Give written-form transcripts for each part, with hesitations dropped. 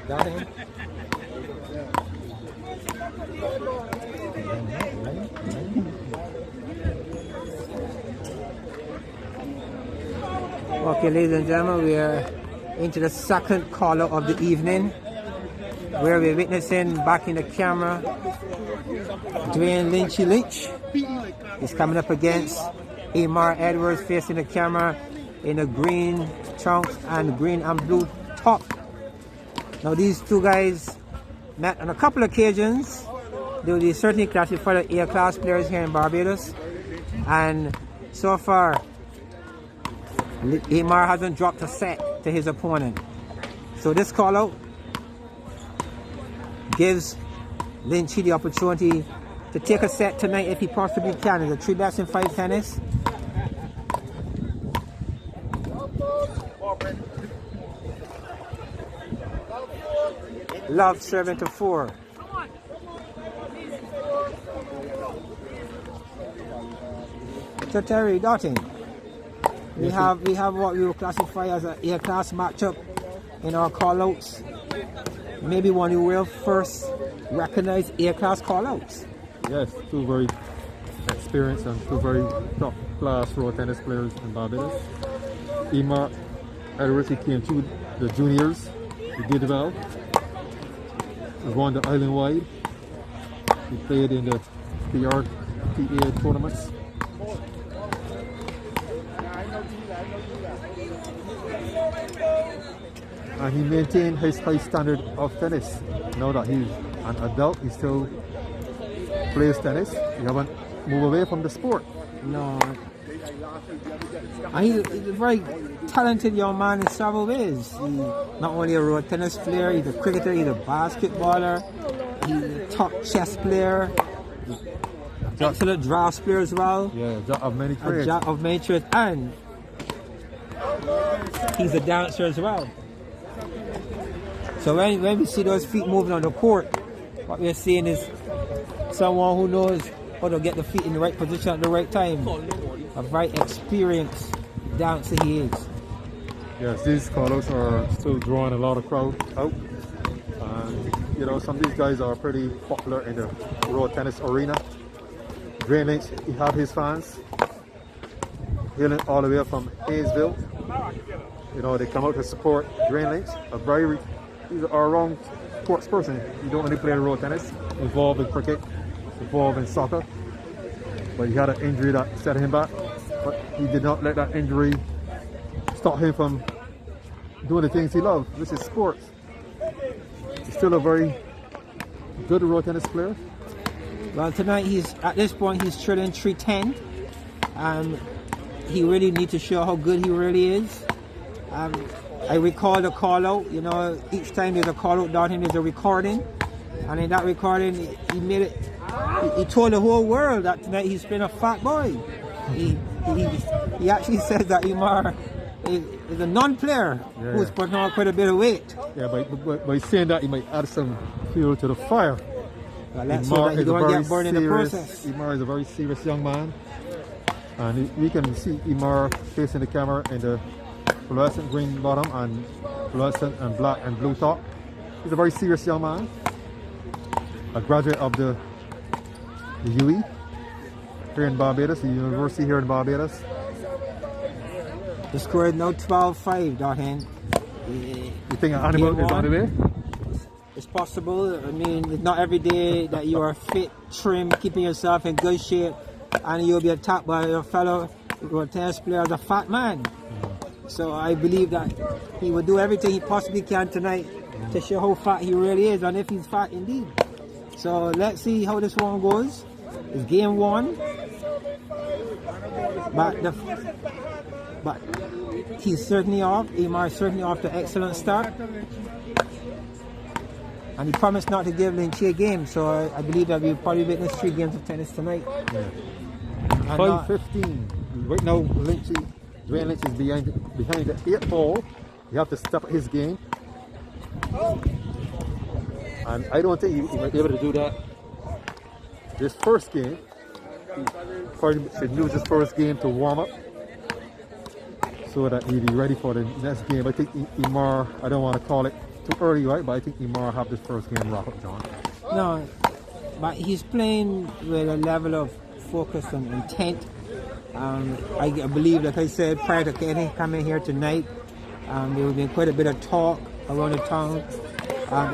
Got him. Okay, ladies and gentlemen, we are into the second call-out of the evening, where we're witnessing back in the camera Dwayne Lynchy Lynch. He's coming up against Amar Edwards, facing the camera in a green trunks and green and blue top. Now these two guys met on a couple of occasions. They will be certainly classified as A-class players here in Barbados, and so far Amar hasn't dropped a set to his opponent. So this call out gives Lynchy the opportunity to take a set tonight if he possibly can. It's a 3-best-in-5 tennis. Love serving to 4. So Terry Dotting, we have what we will classify as an A-class matchup in our call-outs. Maybe one of the world's first recognized A-class call-outs. Yes, two very experienced and two very top-class road tennis players in Barbados. Amar Edwards, he came through the juniors. He did well. He won the island-wide. He played in the PRTA tournaments. And he maintained his high standard of tennis. Now that he's an adult, he still plays tennis. He haven't moved away from the sport. No. And he's a very talented young man in several ways. He's not only a road tennis player, he's a cricketer, he's a basketballer, he's a top chess player, excellent drafts player as well. Yeah, of many trades. Of many trades, and he's a dancer as well. So when we see those feet moving on the court, what we're seeing is someone who knows how to get the feet in the right position at the right time. A very experienced dancer he is. Yes, these call-outs are still drawing a lot of crowd out. And, you know, some of these guys are pretty popular in the road tennis arena. Dwayne Lynch, he had his fans hailing all the way from Hayesville. You know, they come out to support Dwayne Lynch, he's an all-round sports person. He don't only play road tennis, involved in cricket, involved in soccer. But he had an injury that set him back. But he did not let that injury stop him from doing the things he loves, which is sports. He's still a very good road tennis player. Well, tonight at this point he's trailing 310. He really needs to show how good he really is. I recall the call out, you know, each time there's a call out down him, there's a recording. And in that recording, he made it, he told the whole world that tonight he's been a fat boy. He actually says that Amar is a non-player who's putting on quite a bit of weight. Yeah, but by saying that, he might add some fuel to the fire. Well, let's hope that he don't get burned in the process. Amar is a very serious young man. And we can see Amar facing the camera in the fluorescent green bottom and fluorescent and black and blue top. He's a very serious young man. A graduate of the UE here in Barbados, the university here in Barbados. The score is now 12-5, Darhan. You think an animal is on the way? It's possible. I mean, it's not every day that you are fit, trim, keeping yourself in good shape, and you'll be attacked by your fellow tennis player as a fat man. So I believe that he will do everything he possibly can tonight to show how fat he really is, and if he's fat indeed. So let's see how this one goes. It's game 1. But he's certainly off. Amar is certainly off to an excellent start. And he promised not to give Lynchy a game, so I believe that we'll probably witness 3 games of tennis tonight. Yeah. 5-15. Right now, Dwayne Lynch is behind the 8th ball. You have to step up his game. And I don't think he might be able to do that this first game. He probably should use this first game to warm up so that he'll be ready for the next game. I think Amar, I don't want to call it too early, right? But I think Imar have this first game wrap up, John. No, but he's playing with a level of focus and intent. I believe, like I said, prior to Kenny coming here tonight, there has been quite a bit of talk around the town.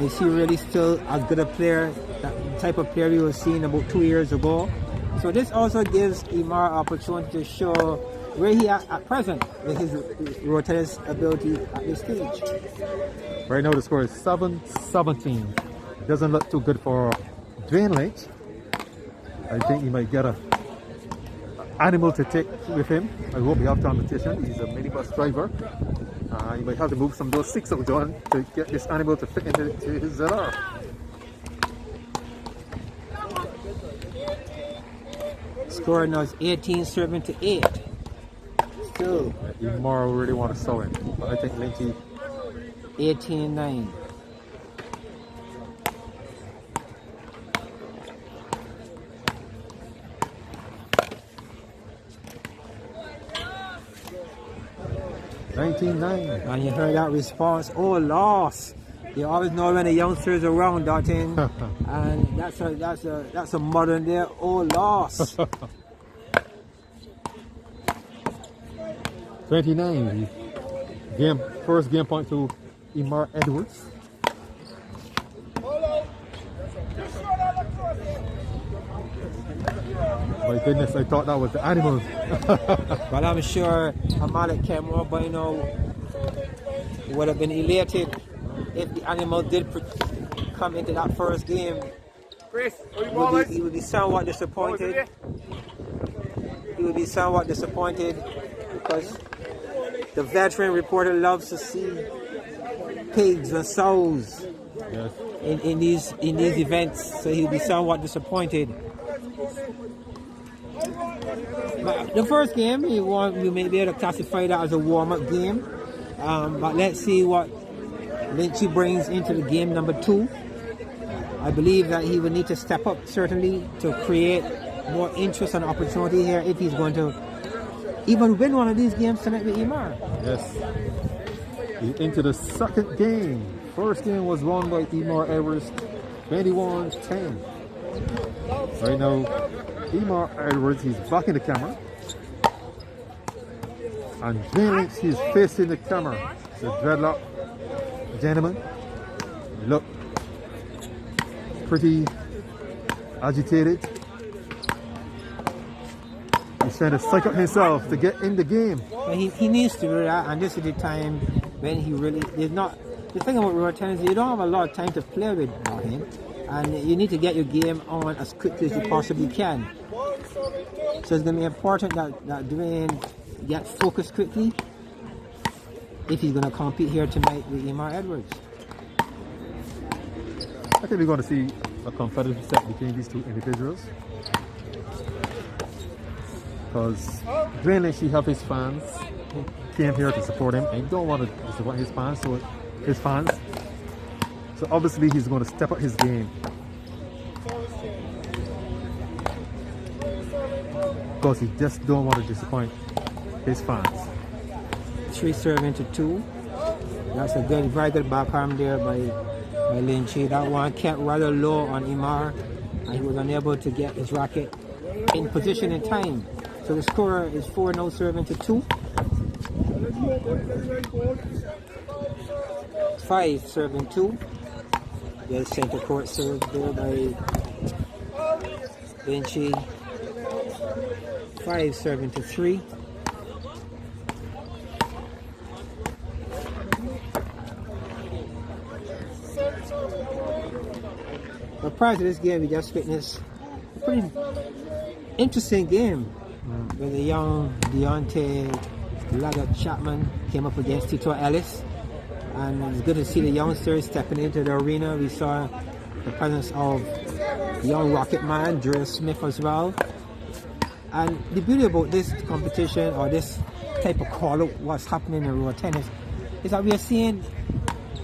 Is he really still as good a player, that type of player we were seeing about 2 years ago? So this also gives Imar opportunity to show where he at present with his road tennis ability at this stage. Right now the score is 7-17. Doesn't look too good for Dwayne Lynch. I think he might get a animal to take with him. I hope he have competition. He's a minibus driver. He might have to move some of those sticks out, John, to get this animal to fit into his ZR. Score now is 18-7-8. Still Imar really want to sell him, but I think Lynchy 18-9. And you heard that response, oh, loss. You always know when the youngsters around, Dalton. And that's a modern day, oh, loss. 29. First game point to Imar Edwards. My goodness, I thought that was the animals. But I'm sure Amalek came up, but would have been elated if the animal did come into that first game. Chris, He would be somewhat disappointed. He would be somewhat disappointed because the veteran reporter loves to see pigs and sows in these events, so he'll be somewhat disappointed. But the first game, you may be able to classify that as a warm-up game. But let's see what Lynchy brings into the game number 2. I believe that he will need to step up, certainly, to create more interest and opportunity here if he's going to even win one of these games tonight with Imar. Yes. He's into the second game. First game was won by Imar Edwards, 21-10. Right now, Imar Edwards, he's blocking the camera. And Dwayne Lynch, he's facing the camera. The dreadlock gentleman look pretty agitated. He's trying to psych up himself to get in the game. But he needs to do that, and this is the time when he really is not. The thing about road tennis, you don't have a lot of time to play with him, and you need to get your game on as quickly as you possibly can. So it's going to be important that Dwayne gets focused quickly if he's going to compete here tonight with Imar Edwards. I think we're going to see a competitive set between these two individuals. Because Dwayne Lynch, he have his fans who came here to support him, and he don't want to disappoint his fans. So obviously he's going to step up his game. Because he just don't want to disappoint his fans. 3-2. That's a very good backhand there by Lynchy. That one kept rather low on Imar, and he was unable to get his racket in position in time. So the score is 4-2. 5-2. There's center court serve there by Lynchy. 5-3. But prior to this game, we just witnessed a pretty interesting game where the young Deontay Laggett Chapman came up against Tito Ellis. And it's good to see the youngsters stepping into the arena. We saw the presence of young Rocket Man, Dre Smith as well. And the beauty about this competition or this type of call-out, what's happening in road tennis, is that we are seeing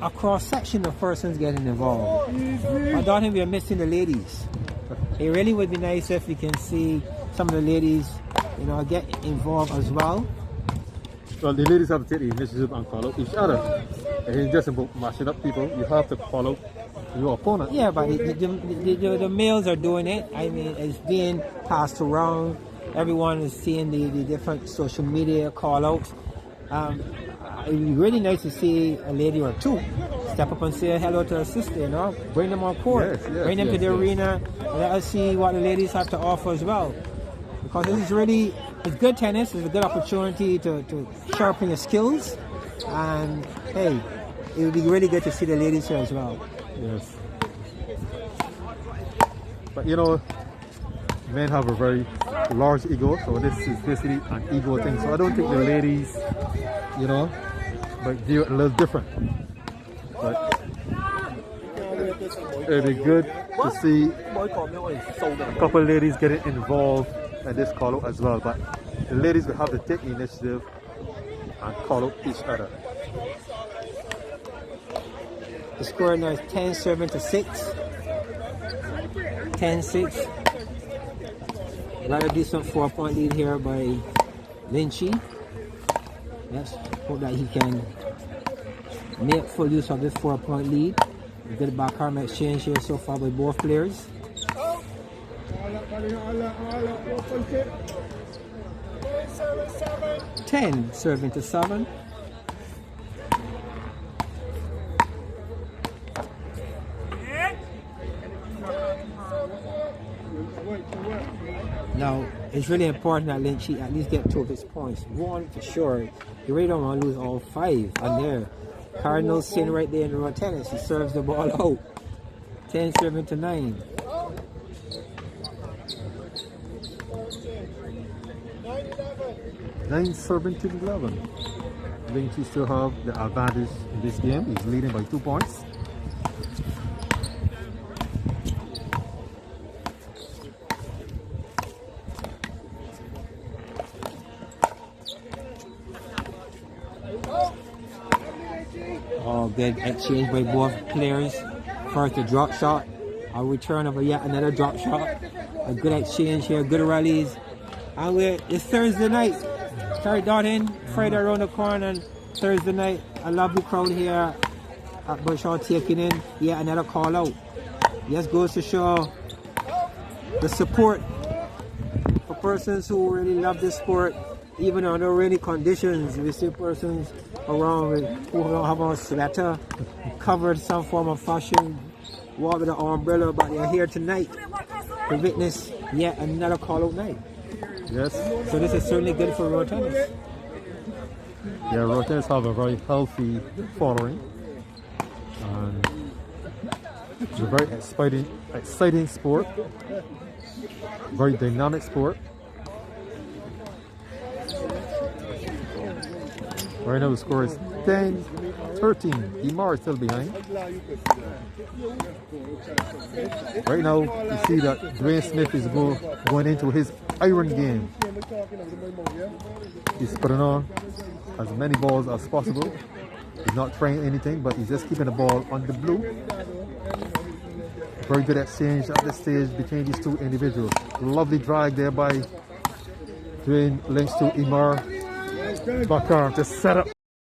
a cross-section of persons getting involved. I don't think we are missing the ladies. It really would be nice if we can see some of the ladies, get involved as well. Well, the ladies have to take the initiative and call out each other. It ain't just about mashing up people. You have to call out your opponent. Yeah, but the males are doing it. I mean, it's being passed around. Everyone is seeing the different social media call outs. It would be really nice to see a lady or two step up and say hello to her sister, you know, bring them on court, bring them to the arena, and let us see what the ladies have to offer as well. Because this is really, it's good tennis, it's a good opportunity to sharpen your skills, and hey, it would be really good to see the ladies here as well. Yes. But you know, men have a very large ego, so this is basically an ego thing. So I don't think the ladies, you know, might view it a little different. But it'd be good to see a couple of ladies getting involved in this call out as well. But the ladies will have to take the initiative and call out each other. The score now is 10-7-6. 10-6. Rather decent 4-point lead here by Lynchy. Let's hope that he can make full use of this 4-point lead. Good backhand exchange here so far by both players. Ten serving to 7. Now, it's really important that Lynchy at least get 2 of his points. 1 for sure. You really don't want to lose all 5. And there, Cardinals sitting right there in the raw tennis. He serves the ball out. 10-7-9. Nine serving to 11. Lynchy still have the advantage in this game. He's leading by 2 points. Oh, good exchange by both players. First a drop shot, a return of yet another drop shot. A good exchange here, good rallies. And it's Thursday night. Terry Dottin, Friday around the corner, and Thursday night, a lovely crowd here at Bushall taking in yet another call out. Just goes to show the support for persons who really love this sport, even under rainy conditions. We see persons around who don't have a sweater, covered some form of fashion, walk with an umbrella, but they're here tonight to witness yet another call out night. Yes. So this is certainly good for road tennis. Yeah, road tennis have a very healthy following. And it's a very exciting sport. Very dynamic sport. Right now the score is 10-13. Imar is still behind. Right now you see that Dwayne Smith is going into his iron game. He's putting on as many balls as possible. He's not trying anything, but he's just keeping the ball on the blue. Very good exchange at this stage between these two individuals. Lovely drag there by Dwayne Lynch to Imar Bakar to set up